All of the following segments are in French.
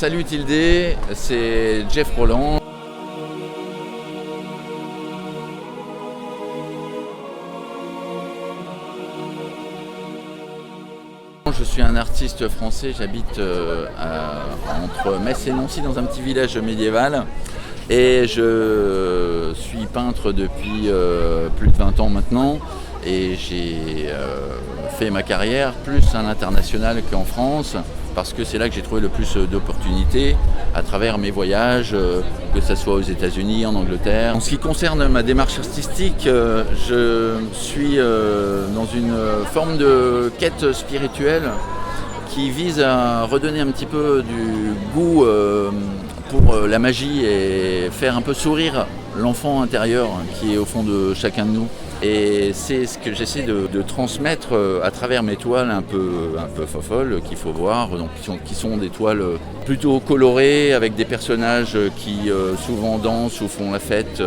Salut Tildé, c'est Jeff Roland. Je suis un artiste français, j'habite entre Metz et Nancy dans un petit village médiéval et je suis peintre depuis plus de 20 ans maintenant et j'ai fait ma carrière plus à l'international qu'en France parce que c'est là que j'ai trouvé le plus d'opportunités à travers mes voyages, que ce soit aux États-Unis, en Angleterre. En ce qui concerne ma démarche artistique, je suis dans une forme de quête spirituelle qui vise à redonner un petit peu du goût pour la magie et faire un peu sourire l'enfant intérieur qui est au fond de chacun de nous. Et c'est ce que j'essaie de transmettre à travers mes toiles un peu folles qu'il faut voir, donc qui sont des toiles plutôt colorées avec des personnages qui souvent dansent ou font la fête.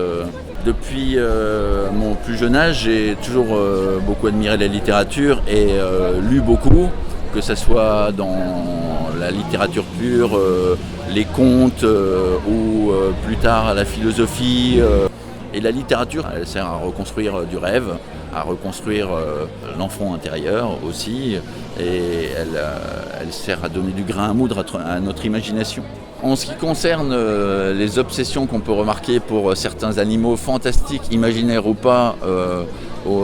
Depuis mon plus jeune âge, j'ai toujours beaucoup admiré la littérature et lu beaucoup, que ce soit dans la littérature pure, les contes ou plus tard la philosophie. Et la littérature, elle sert à reconstruire du rêve, à reconstruire l'enfant intérieur aussi, et elle sert à donner du grain à moudre à notre imagination. En ce qui concerne les obsessions qu'on peut remarquer pour certains animaux fantastiques, imaginaires ou pas,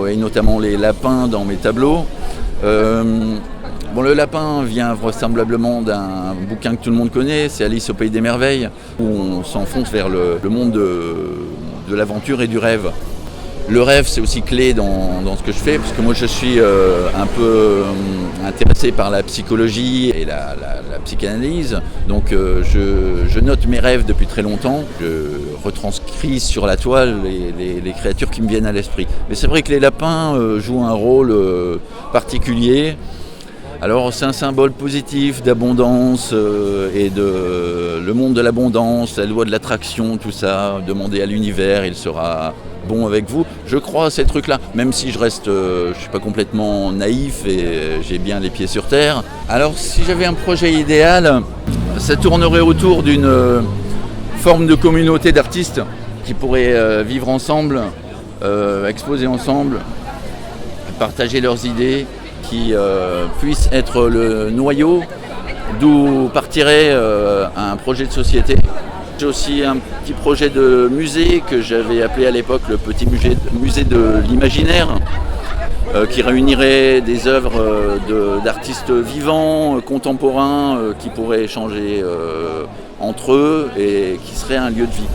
et notamment les lapins dans mes tableaux, le lapin vient vraisemblablement d'un bouquin que tout le monde connaît, c'est Alice au Pays des Merveilles, où on s'enfonce vers le monde de l'aventure et du rêve. Le rêve, c'est aussi clé dans ce que je fais, parce que moi je suis un peu intéressé par la psychologie et la psychanalyse, donc je note mes rêves depuis très longtemps, je retranscris sur la toile les créatures qui me viennent à l'esprit. Mais c'est vrai que les lapins jouent un rôle particulier. Alors c'est un symbole positif d'abondance et le monde de l'abondance, la loi de l'attraction, tout ça. Demandez à l'univers, il sera bon avec vous. Je crois à ces trucs-là, même si je suis pas complètement naïf et j'ai bien les pieds sur terre. Alors si j'avais un projet idéal, ça tournerait autour d'une forme de communauté d'artistes qui pourraient vivre ensemble, exposer ensemble, partager leurs idées, qui puisse être le noyau d'où partirait un projet de société. J'ai aussi un petit projet de musée que j'avais appelé à l'époque le petit musée de l'imaginaire, qui réunirait des œuvres d'artistes vivants, contemporains, qui pourraient échanger entre eux et qui serait un lieu de vie.